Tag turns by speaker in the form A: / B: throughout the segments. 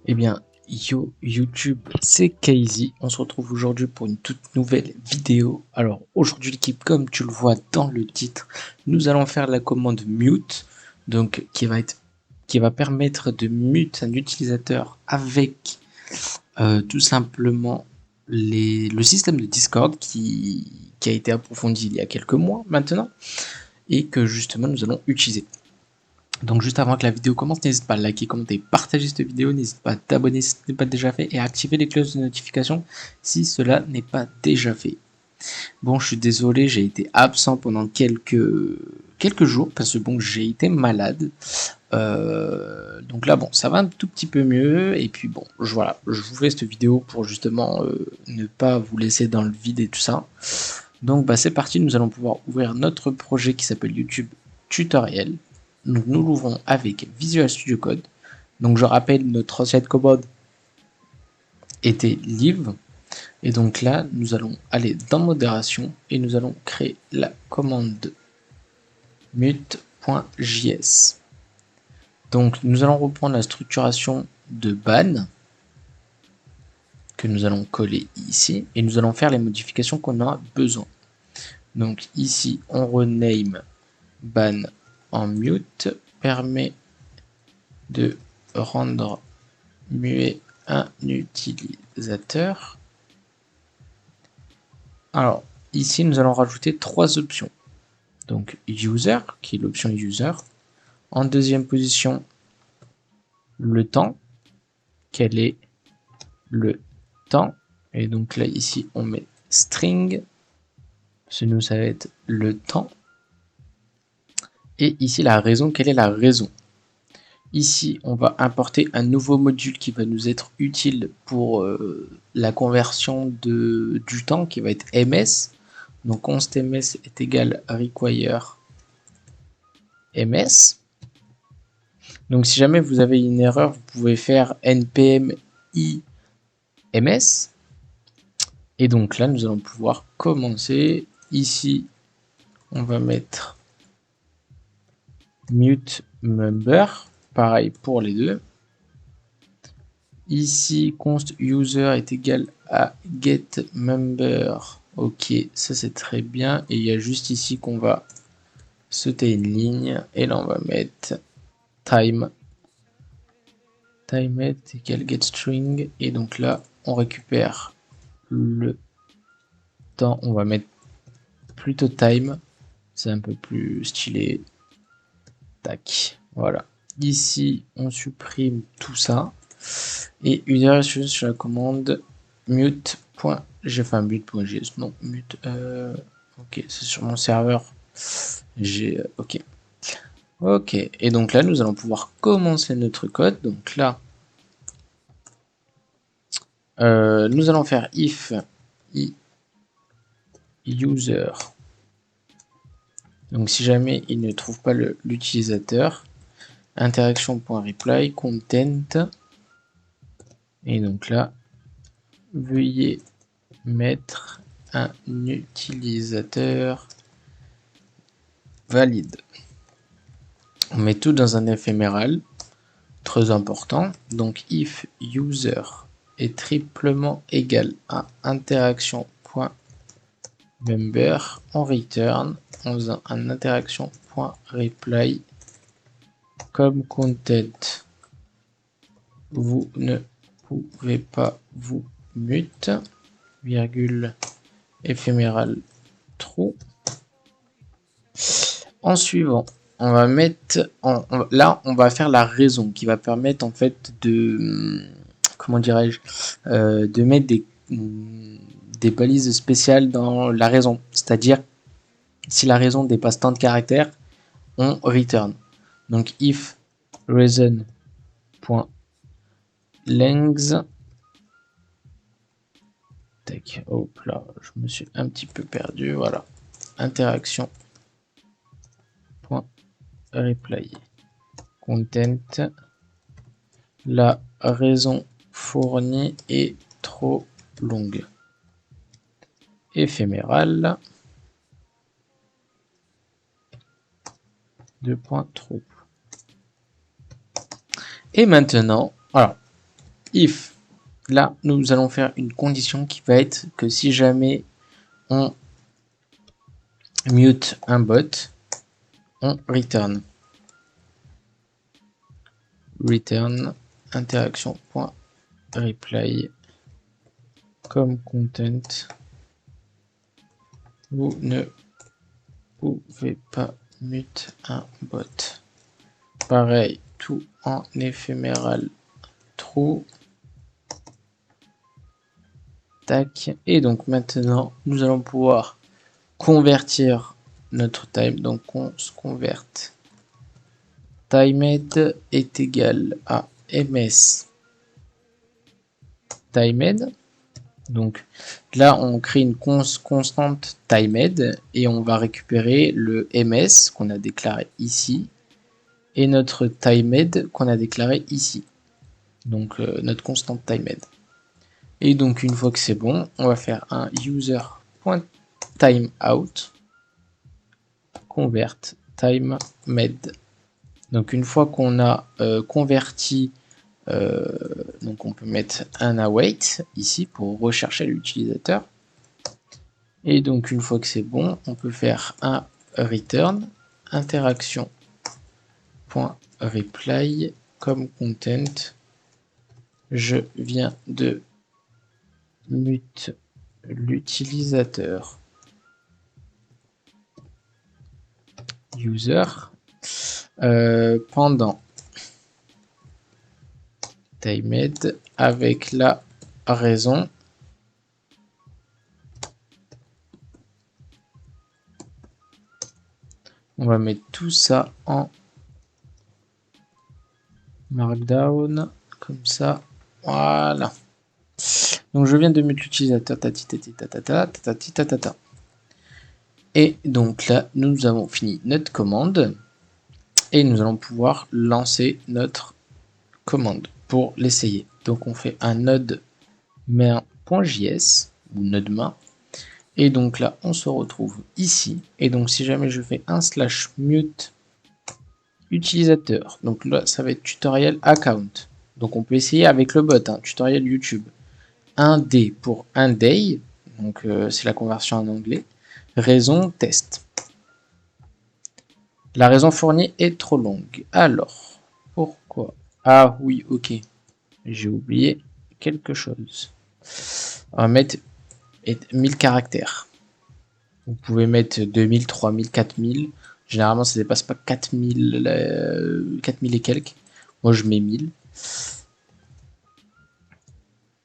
A: Eh bien, yo YouTube, c'est Kaizy. On se retrouve aujourd'hui pour une toute nouvelle vidéo. Alors, aujourd'hui, l'équipe, comme tu le vois dans le titre, nous allons faire la commande mute, donc qui va permettre de mute un utilisateur avec tout simplement le système de Discord qui a été approfondi il y a quelques mois maintenant et que justement nous allons utiliser. Donc juste avant que la vidéo commence, n'hésite pas à liker, commenter, partager cette vidéo, n'hésite pas à t'abonner si ce n'est pas déjà fait et à activer les cloches de notification si cela n'est pas déjà fait. Bon, je suis désolé, j'ai été absent pendant quelques jours parce que bon, j'ai été malade. Donc là, bon, ça va un tout petit peu mieux et puis bon, voilà, je vous fais cette vidéo pour justement ne pas vous laisser dans le vide et tout ça. Donc bah c'est parti, nous allons pouvoir ouvrir notre projet qui s'appelle YouTube Tutoriel. Donc nous l'ouvrons avec Visual Studio Code. Donc je rappelle, notre ancienne commande était live. Et donc là, nous allons aller dans modération et nous allons créer la commande mute.js. Donc nous allons reprendre la structuration de ban que nous allons coller ici et nous allons faire les modifications qu'on aura besoin. Donc ici, on rename ban en mute, permet de rendre muet un utilisateur. Alors, ici, nous allons rajouter trois options. Donc, user, qui est l'option user. En deuxième position, le temps. Quel est le temps? Et donc là, ici, on met string. Ce nous, ça va être le temps. Et ici, la raison. Quelle est la raison? Ici, on va importer un nouveau module qui va nous être utile pour la conversion du temps, qui va être ms. Donc, const ms est égal à require ms. Donc, si jamais vous avez une erreur, vous pouvez faire npm i ms. Et donc là, nous allons pouvoir commencer. Ici, on va mettre mute member. Pareil pour les deux. Ici, const user est égal à get member. Ok, ça c'est très bien. Et il y a juste ici qu'on va sauter une ligne. Et là, on va mettre time. Time est égal get string. Et donc là, on récupère le temps. On va mettre plutôt time. C'est un peu plus stylé. Tac. Voilà. Ici, on supprime tout ça. Et user sur la commande mute.js, enfin mute.js, non, mute, ok, c'est sur mon serveur, j'ai, ok, et donc là, nous allons pouvoir commencer notre code, donc là, nous allons faire if user, donc si jamais il ne trouve pas l'utilisateur, interaction.reply, content, et donc là, veuillez mettre un utilisateur valide. On met tout dans un éphéméral, très important. Donc if user est triplement égal à interaction.member, on return en faisant un interaction.reply comme content. Vous ne pouvez pas vous mute, virgule éphéméral true. En suivant, on va mettre là on va faire la raison qui va permettre en fait de comment dirais-je de mettre des balises spéciales dans la raison, c'est-à-dire si la raison dépasse tant de caractères, on return. Donc if reason.length, tac, hop là, je me suis un petit peu perdu, voilà, interaction.reply content, la raison fournie est trop longue. Éphéméral. Deux points trop. Et maintenant, alors, if. Là, nous allons faire une condition qui va être que si jamais on mute un bot, on return. Return interaction.reply comme content. Vous ne pouvez pas mute un bot. Pareil, tout en éphéméral true. Tac. Et donc maintenant, nous allons pouvoir convertir notre time. Donc on se converte. Timed est égal à ms timed. Donc là, on crée une constante timed et on va récupérer le ms qu'on a déclaré ici et notre timed qu'on a déclaré ici. Donc notre constante timed. Et donc une fois que c'est bon, on va faire un user.timeout convert timed. Donc une fois qu'on a converti, donc on peut mettre un await ici pour rechercher l'utilisateur. Et donc une fois que c'est bon, on peut faire un return interaction.reply comme content. Je viens de mute l'utilisateur user pendant timed avec la raison on va mettre tout ça en markdown comme ça, voilà. Donc je viens de mettre l'utilisateur et donc là nous avons fini notre commande et nous allons pouvoir lancer notre commande pour l'essayer. Donc on fait un node main.js ou node main et donc là on se retrouve ici et donc si jamais je fais un slash mute utilisateur, donc là ça va être tutoriel account, donc on peut essayer avec le bot, hein, tutoriel YouTube, 1D pour un day, donc c'est la conversion en anglais, raison test. La raison fournie est trop longue. Alors, pourquoi? Ah oui, ok. J'ai oublié quelque chose. On va mettre 1000 caractères. Vous pouvez mettre 2000, 3000, 4000. Généralement, ça ne dépasse pas 4000, 4000 et quelques. Moi, je mets 1000.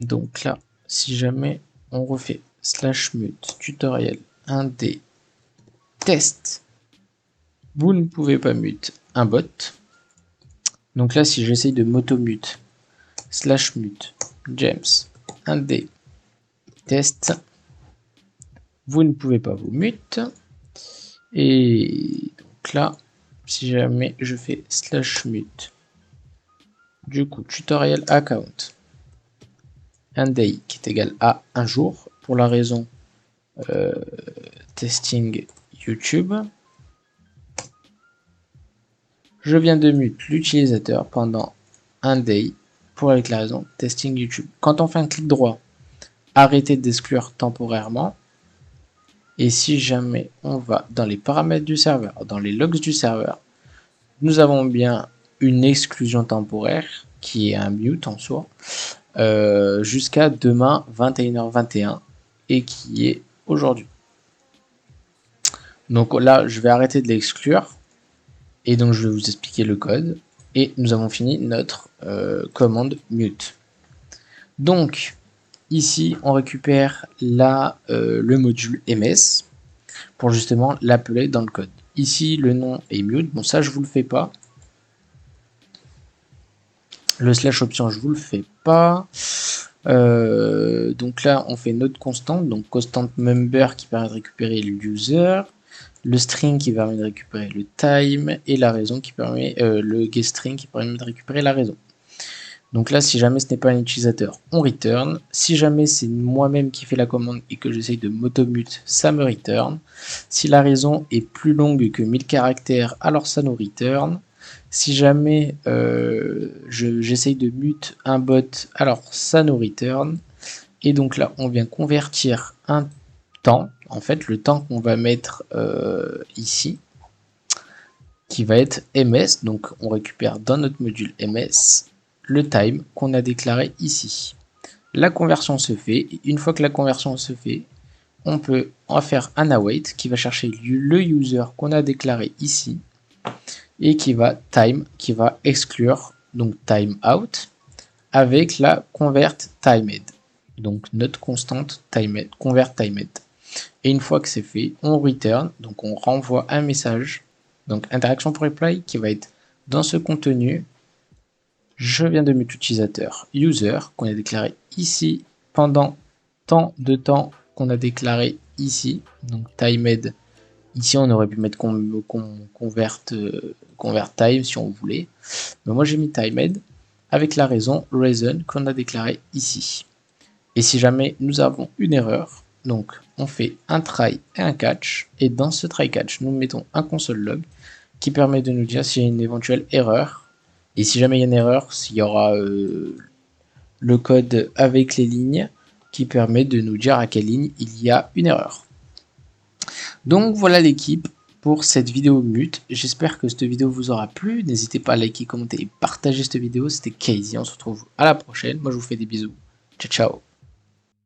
A: Donc là, si jamais on refait slash mute tutoriel 1D test, vous ne pouvez pas mute un bot. Donc là, si j'essaye de m'auto-mute slash mute James 1D test, vous ne pouvez pas vous mute. Et donc là, si jamais je fais slash mute, du coup, tutoriel account, un day qui est égal à un jour, pour la raison testing YouTube. Je viens de mute l'utilisateur pendant un day pour la raison testing YouTube. Quand on fait un clic droit, arrêter d'exclure temporairement. Et si jamais on va dans les paramètres du serveur, dans les logs du serveur, nous avons bien une exclusion temporaire qui est un mute en soi jusqu'à demain 21h21 et qui est aujourd'hui. Donc là, je vais arrêter de l'exclure et donc je vais vous expliquer le code et nous avons fini notre commande mute. Donc ici, on récupère le module ms pour justement l'appeler dans le code. Ici, le nom est mute. Bon, ça, je vous le fais pas. Le slash option, je vous le fais pas. Donc là, on fait notre constante. Donc, constante member qui permet de récupérer l'user. Le string qui permet de récupérer le time. Et la raison qui permet, le getString qui permet de récupérer la raison. Donc là, si jamais ce n'est pas un utilisateur, on return. Si jamais c'est moi-même qui fais la commande et que j'essaye de m'automute, ça me return. Si la raison est plus longue que 1000 caractères, alors ça nous return. Si jamais j'essaye de mute un bot, alors ça nous return. Et donc là, on vient convertir un temps, en fait, le temps qu'on va mettre ici, qui va être ms. Donc on récupère dans notre module ms le time qu'on a déclaré ici. La conversion se fait, et une fois que la conversion se fait, on peut en faire un await qui va chercher le user qu'on a déclaré ici et qui va exclure donc timeout avec la convert timed, donc notre constante timed, convert timed. Et une fois que c'est fait, on return, donc on renvoie un message, donc interaction pour reply qui va être dans ce contenu. Je viens de mute utilisateur user qu'on a déclaré ici pendant tant de temps qu'on a déclaré ici, donc timed. Ici on aurait pu mettre convert time si on voulait, mais moi j'ai mis timed avec la raison reason qu'on a déclaré ici. Et si jamais nous avons une erreur, donc on fait un try et un catch, et dans ce try catch nous mettons un console log qui permet de nous dire s'il y a une éventuelle erreur. Et si jamais il y a une erreur, il y aura le code avec les lignes qui permet de nous dire à quelle ligne il y a une erreur. Donc voilà l'équipe pour cette vidéo mute. J'espère que cette vidéo vous aura plu. N'hésitez pas à liker, commenter et partager cette vidéo. C'était Casey. On se retrouve à la prochaine. Moi je vous fais des bisous. Ciao ciao.